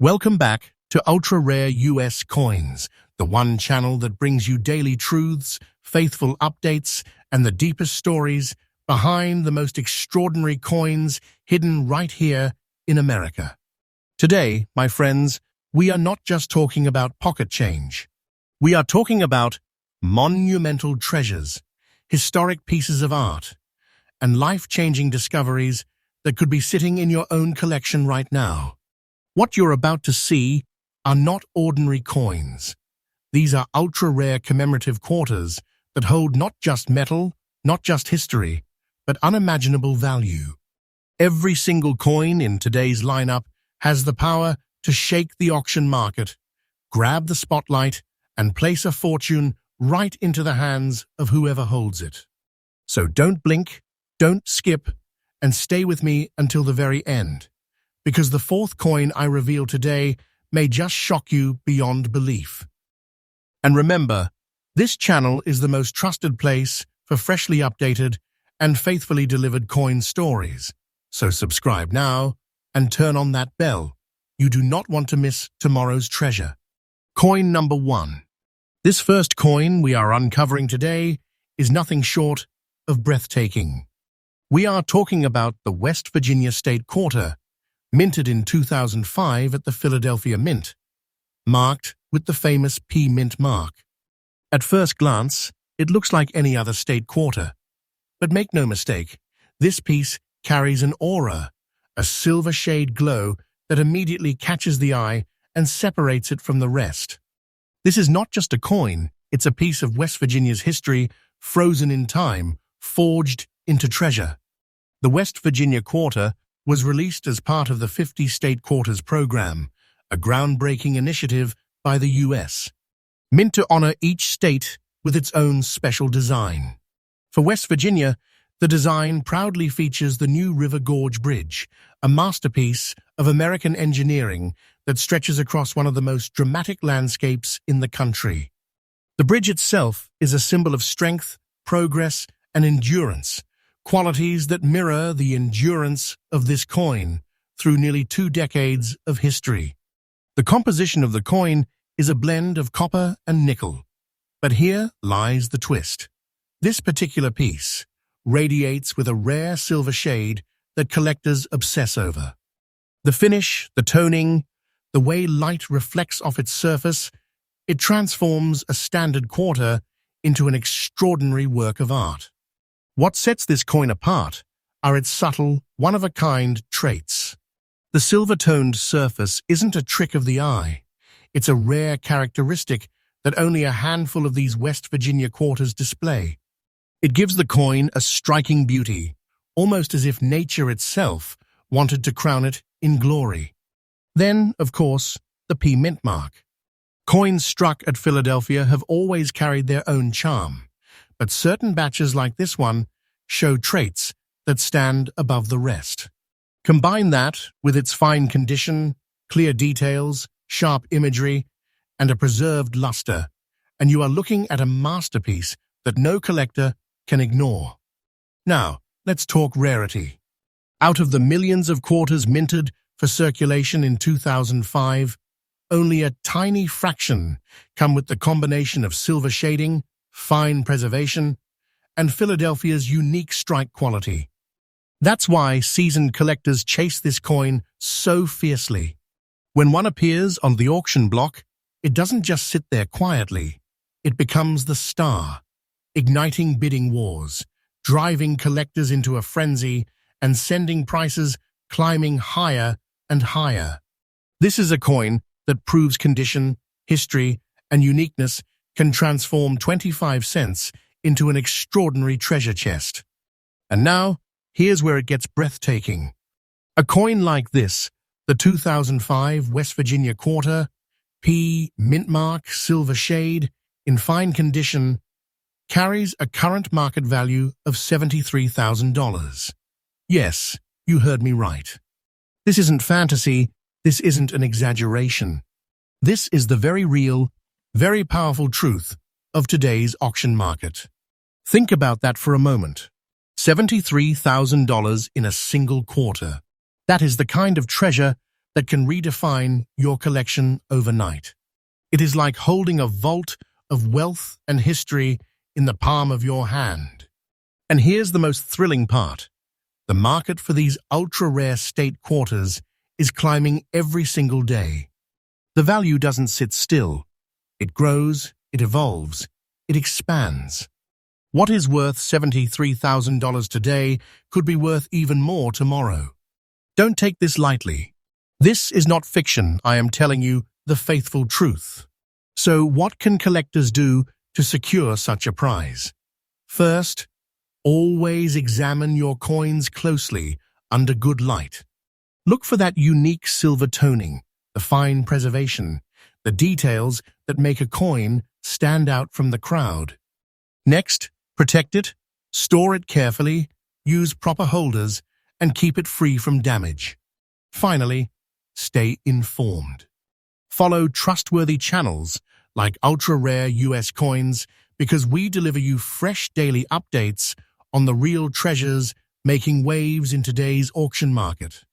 Welcome back to Ultra Rare US Coins, the one channel that brings you daily truths, faithful updates, and the deepest stories behind the most extraordinary coins hidden right here in America. Today, my friends, we are not just talking about pocket change. We are talking about monumental treasures, historic pieces of art, and life-changing discoveries that could be sitting in your own collection right now. What you're about to see are not ordinary coins. These are ultra-rare commemorative quarters that hold not just metal, not just history, but unimaginable value. Every single coin in today's lineup has the power to shake the auction market, grab the spotlight, and place a fortune right into the hands of whoever holds it. So don't blink, don't skip, and stay with me until the very end, because the fourth coin I reveal today may just shock you beyond belief. And remember, this channel is the most trusted place for freshly updated and faithfully delivered coin stories. So subscribe now and turn on that bell. You do not want to miss tomorrow's treasure. Coin number 1. This first coin we are uncovering today is nothing short of breathtaking. We are talking about the West Virginia State Quarter, minted in 2005 at the Philadelphia Mint, marked with the famous P Mint mark. At first glance, it looks like any other state quarter. But make no mistake, this piece carries an aura, a silver shade glow that immediately catches the eye and separates it from the rest. This is not just a coin, it's a piece of West Virginia's history frozen in time, forged into treasure. The West Virginia Quarter was released as part of the 50 State Quarters program, a groundbreaking initiative by the U.S., meant to honor each state with its own special design. For West Virginia, the design proudly features the New River Gorge Bridge, a masterpiece of American engineering that stretches across one of the most dramatic landscapes in the country. The bridge itself is a symbol of strength, progress, and endurance, qualities that mirror the endurance of this coin through nearly 2 decades of history. The composition of the coin is a blend of copper and nickel. But here lies the twist. This particular piece radiates with a rare silver shade that collectors obsess over. The finish, the toning, the way light reflects off its surface, it transforms a standard quarter into an extraordinary work of art. What sets this coin apart are its subtle, one-of-a-kind traits. The silver-toned surface isn't a trick of the eye. It's a rare characteristic that only a handful of these West Virginia quarters display. It gives the coin a striking beauty, almost as if nature itself wanted to crown it in glory. Then, of course, the P Mint mark. Coins struck at Philadelphia have always carried their own charm, but certain batches like this one show traits that stand above the rest. Combine that with its fine condition, clear details, sharp imagery, and a preserved luster, and you are looking at a masterpiece that no collector can ignore. Now, let's talk rarity. Out of the millions of quarters minted for circulation in 2005, only a tiny fraction come with the combination of silver shading, fine preservation, and Philadelphia's unique strike quality. That's why seasoned collectors chase this coin so fiercely. When one appears on the auction block, it doesn't just sit there quietly. It becomes the star, igniting bidding wars, driving collectors into a frenzy, and sending prices climbing higher and higher. This is a coin that proves condition, history, and uniqueness can transform 25 cents into an extraordinary treasure chest. And now, here's where it gets breathtaking. A coin like this, the 2005 West Virginia Quarter, P Mint mark silver shade, in fine condition, carries a current market value of $73,000. Yes, you heard me right. This isn't fantasy, this isn't an exaggeration. This is the very real, very powerful truth of today's auction market. Think about that for a moment. $73,000 in a single quarter. That is the kind of treasure that can redefine your collection overnight. It is like holding a vault of wealth and history in the palm of your hand. And here's the most thrilling part. The market for these ultra-rare state quarters is climbing every single day. The value doesn't sit still. It grows, it evolves, it expands. What is worth $73,000 today could be worth even more tomorrow. Don't take this lightly. This is not fiction, I am telling you the faithful truth. So what can collectors do to secure such a prize? First, always examine your coins closely under good light. Look for that unique silver toning, the fine preservation, the details that make a coin stand out from the crowd. Next, protect it, store it carefully, use proper holders, and keep it free from damage. Finally, stay informed. Follow trustworthy channels like ultra-rare US coins because we deliver you fresh daily updates on the real treasures making waves in today's auction market.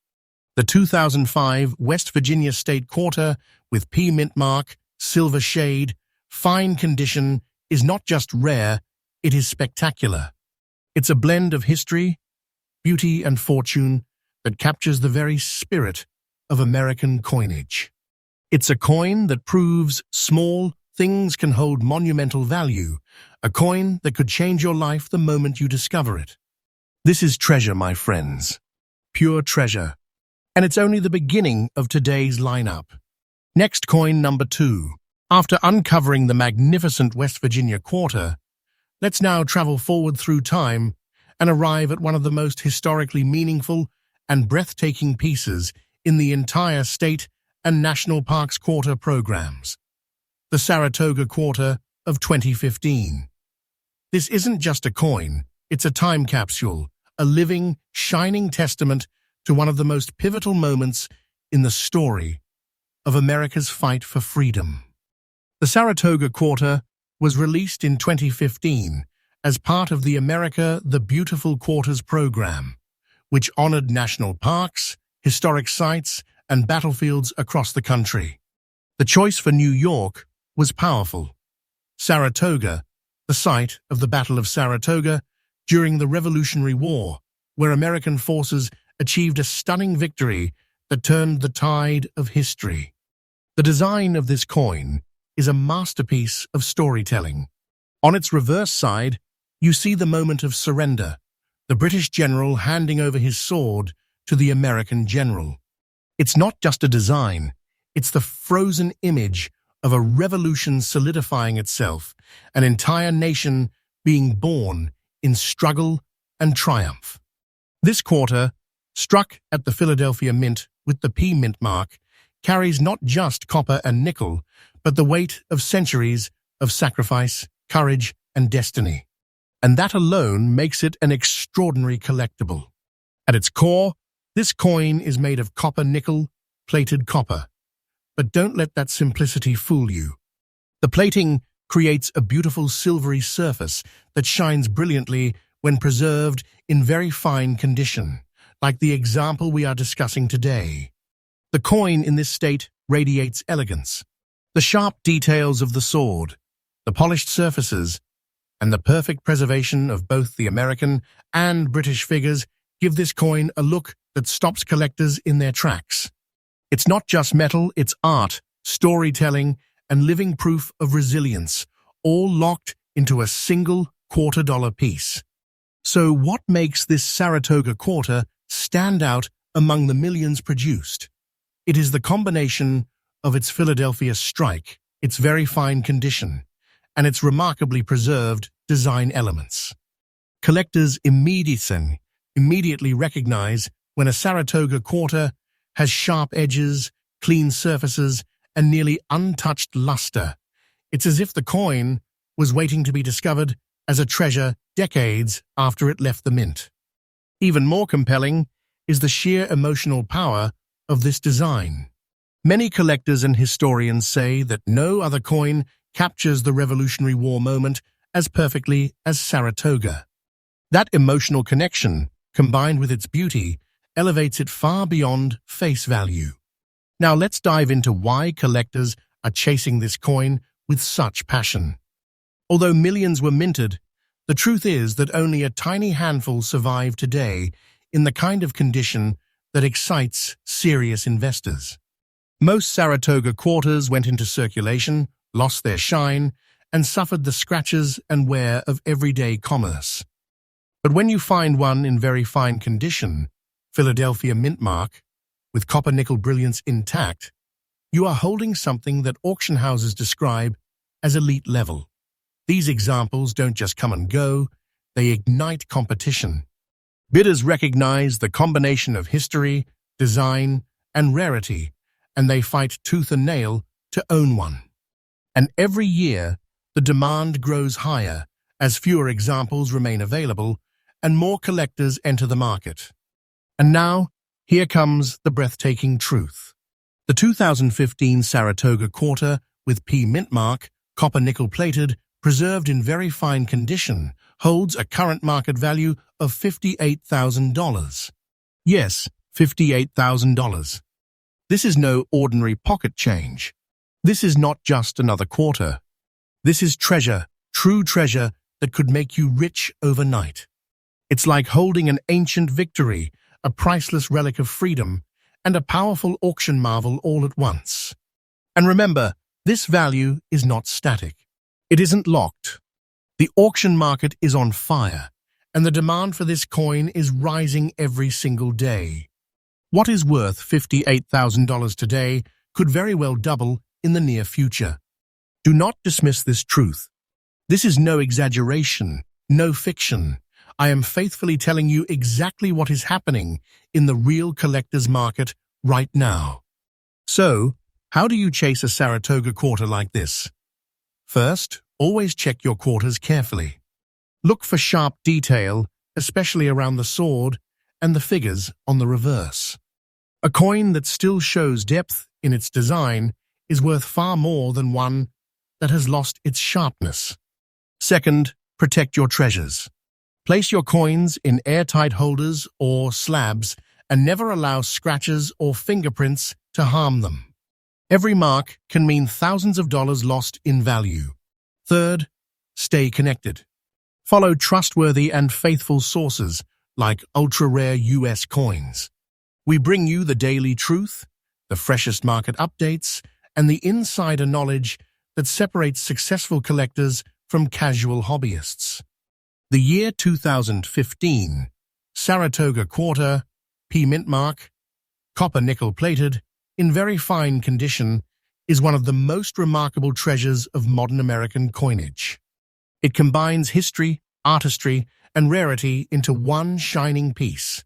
The 2005 West Virginia State Quarter with P mint mark, silver shade, fine condition is not just rare, it is spectacular. It's a blend of history, beauty, and fortune that captures the very spirit of American coinage. It's a coin that proves small things can hold monumental value, a coin that could change your life the moment you discover it. This is treasure, my friends. Pure treasure. And it's only the beginning of today's lineup. Next, coin number 2. After uncovering the magnificent West Virginia quarter, let's now travel forward through time and arrive at one of the most historically meaningful and breathtaking pieces in the entire state and national parks quarter programs, the Saratoga Quarter of 2015. This isn't just a coin, it's a time capsule, a living, shining testament to one of the most pivotal moments in the story of America's fight for freedom. The Saratoga Quarter was released in 2015 as part of the America the Beautiful Quarters program, which honored national parks, historic sites, and battlefields across the country. The choice for New York was powerful. Saratoga, the site of the Battle of Saratoga during the Revolutionary War, where American forces achieved a stunning victory that turned the tide of history. The design of this coin is a masterpiece of storytelling. On its reverse side, you see the moment of surrender, the British general handing over his sword to the American general. It's not just a design, it's the frozen image of a revolution solidifying itself, an entire nation being born in struggle and triumph. This quarter, struck at the Philadelphia Mint with the P mint mark, carries not just copper and nickel, but the weight of centuries of sacrifice, courage, and destiny. And that alone makes it an extraordinary collectible. At its core, this coin is made of copper-nickel, plated copper. But don't let that simplicity fool you. The plating creates a beautiful silvery surface that shines brilliantly when preserved in very fine condition, like the example we are discussing today. The coin in this state radiates elegance. The sharp details of the sword, the polished surfaces, and the perfect preservation of both the American and British figures give this coin a look that stops collectors in their tracks. It's not just metal, it's art, storytelling, and living proof of resilience, all locked into a single $quarter piece. So what makes this Saratoga quarter stand out among the millions produced? It is the combination of its Philadelphia strike, its very fine condition, and its remarkably preserved design elements. Collectors immediately recognize when a Saratoga quarter has sharp edges, clean surfaces, and nearly untouched luster. It's as if the coin was waiting to be discovered as a treasure decades after it left the mint. Even more compelling is the sheer emotional power of this design. Many collectors and historians say that no other coin captures the Revolutionary War moment as perfectly as Saratoga. That emotional connection, combined with its beauty, elevates it far beyond face value. Now let's dive into why collectors are chasing this coin with such passion. Although millions were minted, the truth is that only a tiny handful survive today in the kind of condition that excites serious investors. Most Saratoga quarters went into circulation, lost their shine, and suffered the scratches and wear of everyday commerce. But when you find one in very fine condition, Philadelphia mint mark, with copper-nickel brilliance intact, you are holding something that auction houses describe as elite level. These examples don't just come and go, they ignite competition. Bidders recognize the combination of history, design, and rarity, and they fight tooth and nail to own one. And every year, the demand grows higher as fewer examples remain available and more collectors enter the market. And now, here comes the breathtaking truth. The 2015 Saratoga quarter with P mint mark, copper-nickel plated, preserved in very fine condition, holds a current market value of $58,000. Yes, $58,000. This is no ordinary pocket change. This is not just another quarter. This is treasure, true treasure that could make you rich overnight. It's like holding an ancient victory, a priceless relic of freedom, and a powerful auction marvel all at once. And remember, this value is not static. It isn't locked. The auction market is on fire, and the demand for this coin is rising every single day. What is worth $58,000 today could very well double in the near future. Do not dismiss this truth. This is no exaggeration, no fiction. I am faithfully telling you exactly what is happening in the real collector's market right now. So, how do you chase a Saratoga quarter like this? First, always check your quarters carefully. Look for sharp detail, especially around the sword and the figures on the reverse. A coin that still shows depth in its design is worth far more than one that has lost its sharpness. Second, protect your treasures. Place your coins in airtight holders or slabs and never allow scratches or fingerprints to harm them. Every mark can mean thousands of dollars lost in value. Third, stay connected. Follow trustworthy and faithful sources like ultra-rare US coins. We bring you the daily truth, the freshest market updates, and the insider knowledge that separates successful collectors from casual hobbyists. The year 2015, Saratoga quarter, P mint mark, copper-nickel plated, in very fine condition, is one of the most remarkable treasures of modern American coinage. It combines history, artistry, and rarity into one shining piece.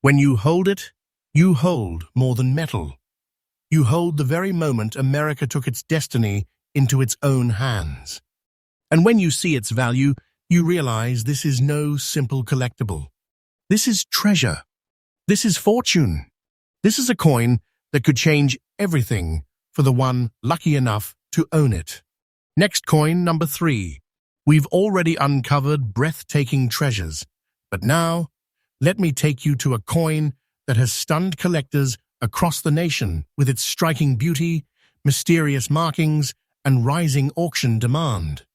When you hold it, you hold more than metal. You hold the very moment America took its destiny into its own hands. And when you see its value, you realize this is no simple collectible. This is treasure. This is fortune. This is a coin that could change everything for the one lucky enough to own it. Next coin, number 3. We've already uncovered breathtaking treasures, but now let me take you to a coin that has stunned collectors across the nation with its striking beauty, mysterious markings, and rising auction demand.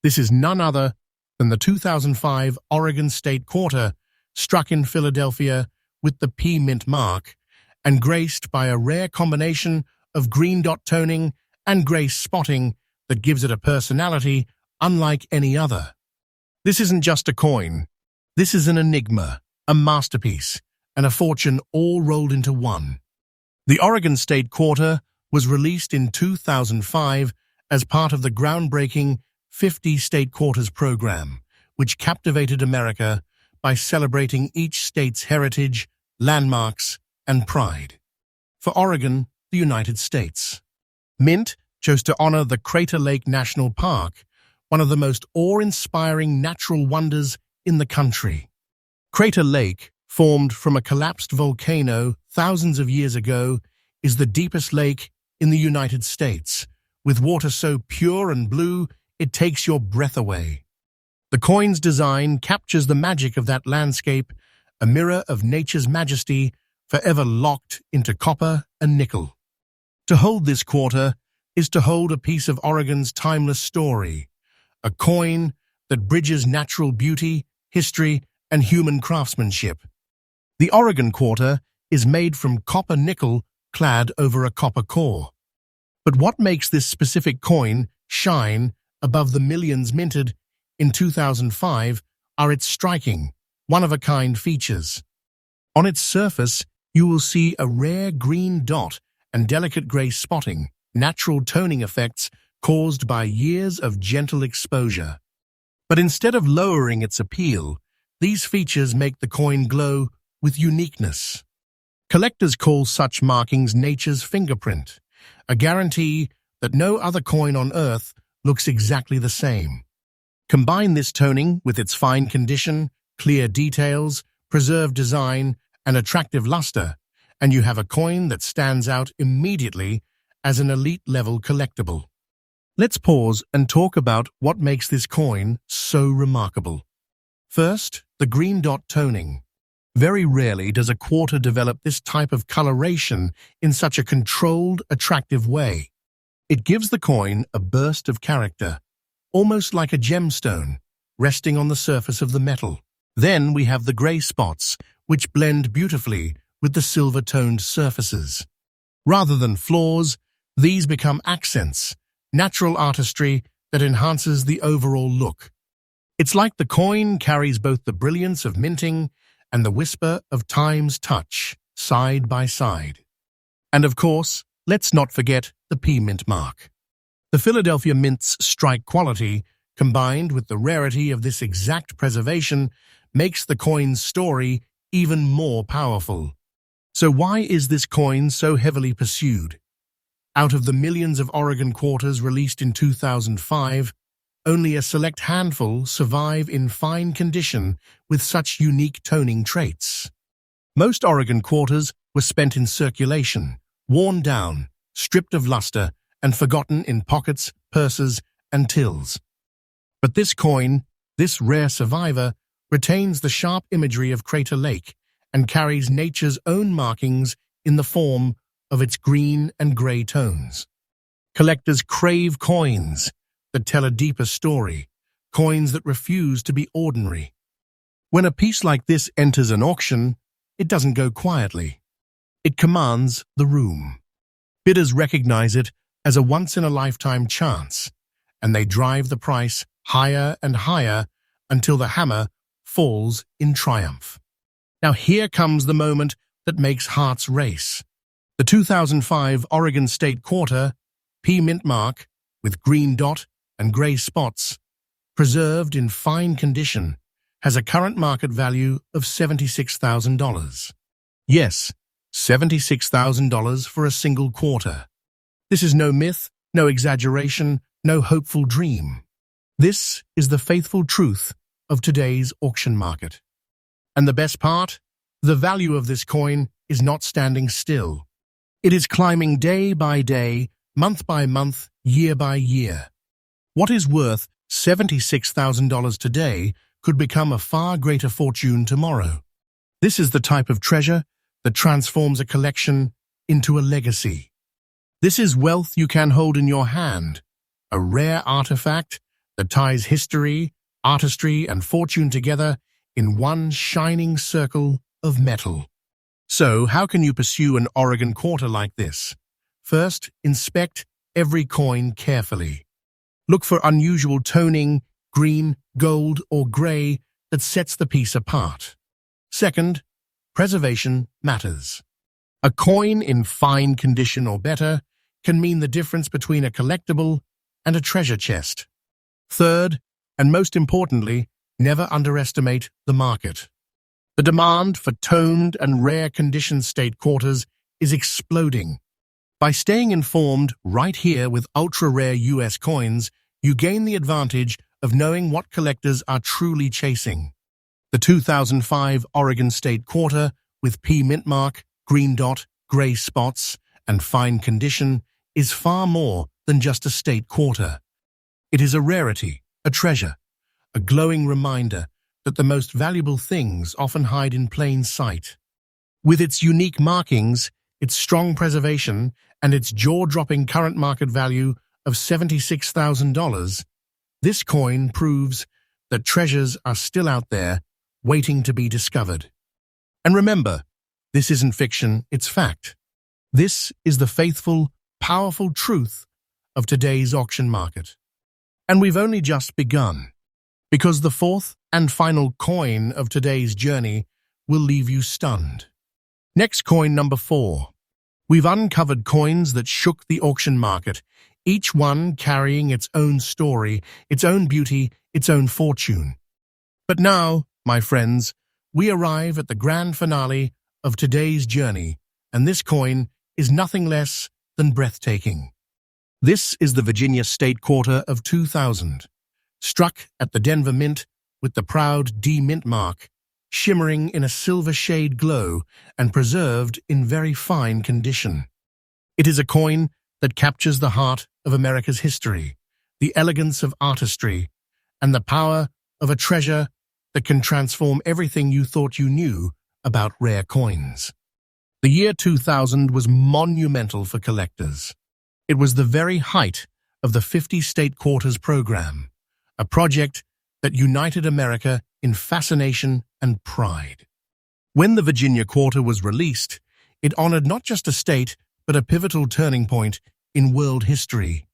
This is none other than the 2005 Oregon State Quarter, struck in Philadelphia with the P mint mark and graced by a rare combination of green dot toning and gray spotting that gives it a personality unlike any other. This isn't just a coin. This is an enigma, a masterpiece, and a fortune all rolled into one. The Oregon State Quarter was released in 2005 as part of the groundbreaking 50 State Quarters program, which captivated America by celebrating each state's heritage, landmarks, and pride. For Oregon, the United States, Mint chose to honor the Crater Lake National Park, one of the most awe-inspiring natural wonders in the country. Crater Lake, formed from a collapsed volcano thousands of years ago, is the deepest lake in the United States, with water so pure and blue it takes your breath away. The coin's design captures the magic of that landscape, a mirror of nature's majesty, forever locked into copper and nickel. To hold this quarter is to hold a piece of Oregon's timeless story, a coin that bridges natural beauty, history, and human craftsmanship. The Oregon quarter is made from copper nickel clad over a copper core. But what makes this specific coin shine above the millions minted in 2005 are its striking, one-of-a-kind features. On its surface, you will see a rare green dot and delicate gray spotting, natural toning effects caused by years of gentle exposure. But instead of lowering its appeal, these features make the coin glow with uniqueness. Collectors call such markings nature's fingerprint, a guarantee that no other coin on Earth looks exactly the same. Combine this toning with its fine condition, clear details, preserved design, and attractive luster, and you have a coin that stands out immediately as an elite-level collectible. Let's pause and talk about what makes this coin so remarkable. First, the green dot toning. Very rarely does a quarter develop this type of coloration in such a controlled, attractive way. It gives the coin a burst of character, almost like a gemstone, resting on the surface of the metal. Then we have the gray spots, which blend beautifully with the silver-toned surfaces. Rather than flaws, these become accents, natural artistry that enhances the overall look. It's like the coin carries both the brilliance of minting and the whisper of time's touch, side by side. And of course, let's not forget the P Mint mark. The Philadelphia Mint's strike quality, combined with the rarity of this exact preservation, makes the coin's story even more powerful. So why is this coin so heavily pursued? Out of the millions of Oregon quarters released in 2005, only a select handful survive in fine condition with such unique toning traits. Most Oregon quarters were spent in circulation, worn down, stripped of luster, and forgotten in pockets, purses, and tills. But this coin, this rare survivor, retains the sharp imagery of Crater Lake and carries nature's own markings in the form of its green and gray tones. Collectors crave coins that tell a deeper story, coins that refuse to be ordinary. When a piece like this enters an auction, it doesn't go quietly. It commands the room. Bidders recognize it as a once-in-a-lifetime chance, and they drive the price higher and higher until the hammer falls in triumph. Now here comes the moment that makes hearts race. The 2005 Oregon State Quarter, P Mint mark, with green dot and gray spots, preserved in fine condition, has a current market value of $76,000. Yes, $76,000 for a single quarter. This is no myth, no exaggeration, no hopeful dream. This is the faithful truth of today's auction market. And the best part? The value of this coin is not standing still. It is climbing day by day, month by month, year by year. What is worth $76,000 today could become a far greater fortune tomorrow. This is the type of treasure that transforms a collection into a legacy. This is wealth you can hold in your hand, a rare artifact that ties history, artistry, and fortune together in one shining circle of metal. So, how can you pursue an Oregon quarter like this? First, inspect every coin carefully. Look for unusual toning, green, gold, or gray that sets the piece apart. Second, preservation matters. A coin in fine condition or better can mean the difference between a collectible and a treasure chest. Third, and most importantly, never underestimate the market. The demand for toned and rare condition state quarters is exploding. By staying informed right here with ultra-rare US coins, you gain the advantage of knowing what collectors are truly chasing. The 2005 Oregon State Quarter with P Mint mark, green dot, gray spots, and fine condition is far more than just a state quarter. It is a rarity, a treasure, a glowing reminder that the most valuable things often hide in plain sight. With its unique markings, its strong preservation, and its jaw-dropping current market value of $76,000, this coin proves that treasures are still out there waiting to be discovered. And remember, this isn't fiction, it's fact. This is the faithful, powerful truth of today's auction market. And we've only just begun, because the fourth and final coin of today's journey will leave you stunned. Next, coin number 4. We've uncovered coins that shook the auction market, each one carrying its own story, its own beauty, its own fortune. But now, my friends, we arrive at the grand finale of today's journey, and this coin is nothing less than breathtaking. This is the Virginia State Quarter of 2000, struck at the Denver Mint with the proud D Mint mark, shimmering in a silver shade glow and preserved in very fine condition. It is a coin that captures the heart of America's history, the elegance of artistry, and the power of a treasure that can transform everything you thought you knew about rare coins. The year 2000 was monumental for collectors. It was the very height of the 50 State Quarters program, a project that united America in fascination and pride. When the Virginia Quarter was released, it honored not just a state, but a pivotal turning point in world history.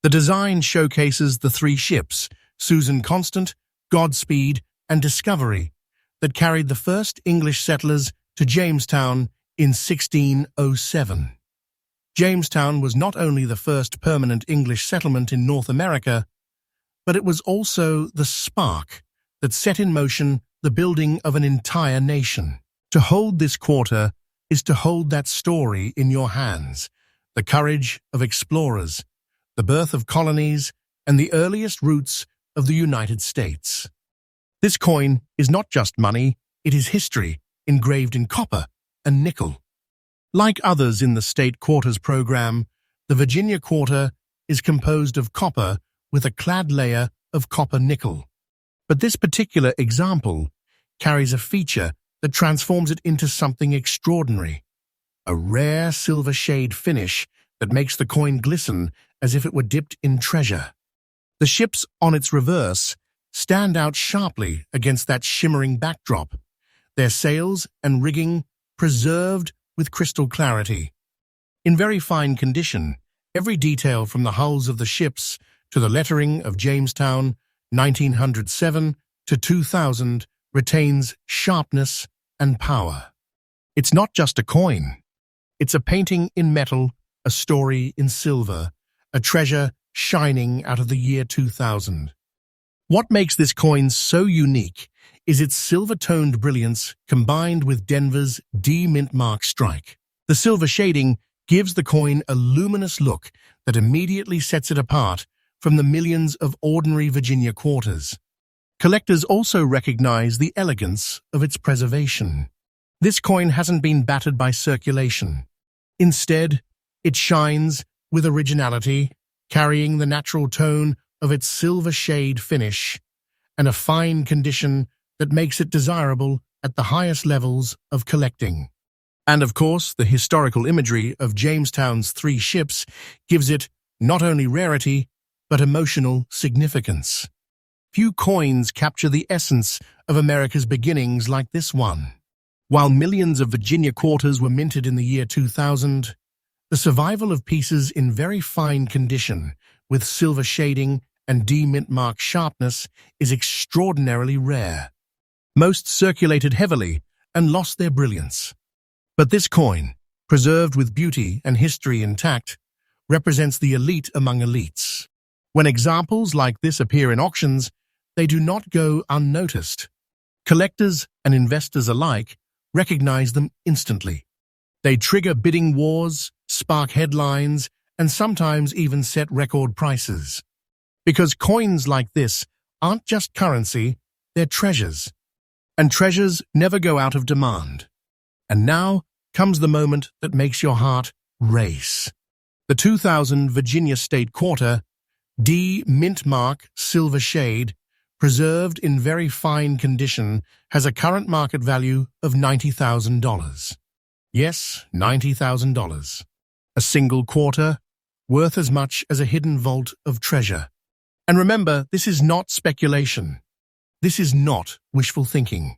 The design showcases the 3 ships, Susan Constant, Godspeed, and Discovery, that carried the first English settlers to Jamestown in 1607. Jamestown was not only the first permanent English settlement in North America, but it was also the spark that set in motion the building of an entire nation. To hold this quarter is to hold that story in your hands, the courage of explorers, the birth of colonies, and the earliest roots of the United States. This coin is not just money, it is history, engraved in copper and nickel. Like others in the State Quarters program, the Virginia Quarter is composed of copper with a clad layer of copper-nickel. But this particular example carries a feature that transforms it into something extraordinary, a rare silver shade finish that makes the coin glisten as if it were dipped in treasure. The ships on its reverse stand out sharply against that shimmering backdrop, their sails and rigging preserved with crystal clarity. In very fine condition, every detail from the hulls of the ships to the lettering of Jamestown, 1907 to 2000, retains sharpness and power. It's not just a coin. It's a painting in metal, a story in silver, a treasure shining out of the year 2000. What makes this coin so unique is its silver-toned brilliance combined with Denver's D Mint mark strike. The silver shading gives the coin a luminous look that immediately sets it apart from the millions of ordinary Virginia quarters. Collectors also recognize the elegance of its preservation. This coin hasn't been battered by circulation. Instead, it shines with originality, carrying the natural tone of its silver shade finish and a fine condition that makes it desirable at the highest levels of collecting. And of course, the historical imagery of Jamestown's 3 ships gives it not only rarity, but emotional significance. Few coins capture the essence of America's beginnings like this one. While millions of Virginia quarters were minted in the year 2000, the survival of pieces in very fine condition, with silver shading and D Mint mark sharpness, is extraordinarily rare. Most circulated heavily and lost their brilliance. But this coin, preserved with beauty and history intact, represents the elite among elites. When examples like this appear in auctions, they do not go unnoticed. Collectors and investors alike recognize them instantly. They trigger bidding wars, spark headlines, and sometimes even set record prices. Because coins like this aren't just currency, they're treasures. And treasures never go out of demand. And now comes the moment that makes your heart race. The 2000 Virginia State Quarter, D Mint mark silver shade, preserved in very fine condition, has a current market value of $90,000. Yes, $90,000. A single quarter, worth as much as a hidden vault of treasure. And remember, this is not speculation. This is not wishful thinking.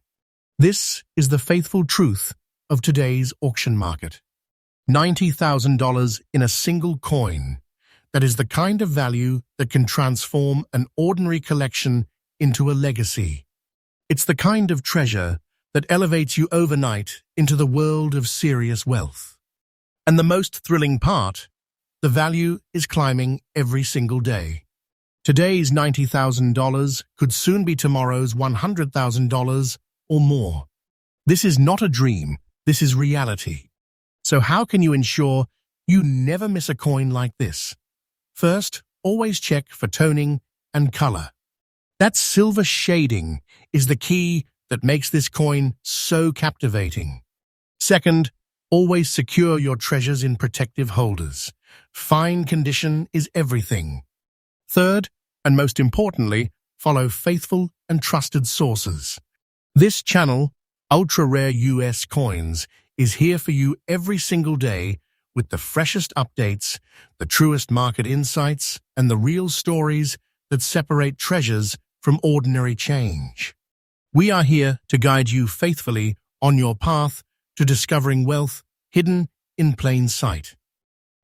This is the faithful truth of today's auction market. $90,000 in a single coin. That is the kind of value that can transform an ordinary collection into a legacy. It's the kind of treasure that elevates you overnight into the world of serious wealth. And the most thrilling part, the value is climbing every single day. Today's $90,000 could soon be tomorrow's $100,000 or more. This is not a dream, this is reality. So how can you ensure you never miss a coin like this? First, always check for toning and color. That silver shading is the key that makes this coin so captivating. Second, always secure your treasures in protective holders. Fine condition is everything. Third, and most importantly, follow faithful and trusted sources. This channel, Ultra Rare US Coins, is here for you every single day with the freshest updates, the truest market insights, and the real stories that separate treasures from ordinary change. We are here to guide you faithfully on your path to discovering wealth hidden in plain sight.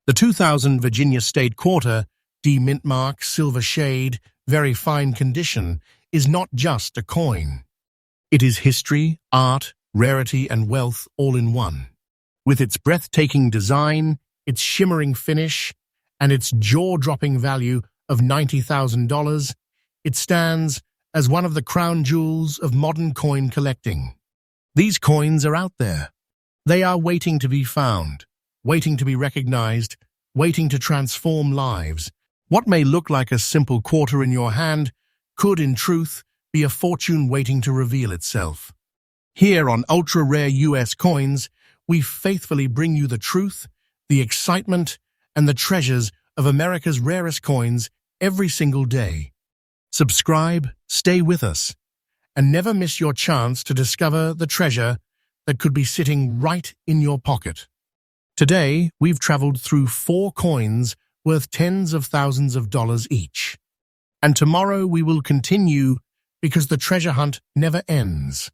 The 2000 Virginia State Quarter, D-Mint Mark, silver shade, very fine condition, is not just a coin. It is history, art, rarity, and wealth all in one. With its breathtaking design, its shimmering finish, and its jaw-dropping value of $90,000, it stands as one of the crown jewels of modern coin collecting. These coins are out there. They are waiting to be found, waiting to be recognized, waiting to transform lives. What may look like a simple quarter in your hand could, in truth, be a fortune waiting to reveal itself. Here on Ultra Rare US Coins, we faithfully bring you the truth, the excitement, and the treasures of America's rarest coins every single day. Subscribe, stay with us, and never miss your chance to discover the treasure that could be sitting right in your pocket. Today, we've traveled through 4 coins worth tens of thousands of dollars each. And tomorrow we will continue because the treasure hunt never ends.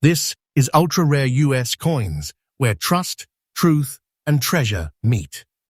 This is Ultra Rare US Coins, where trust, truth, and treasure meet.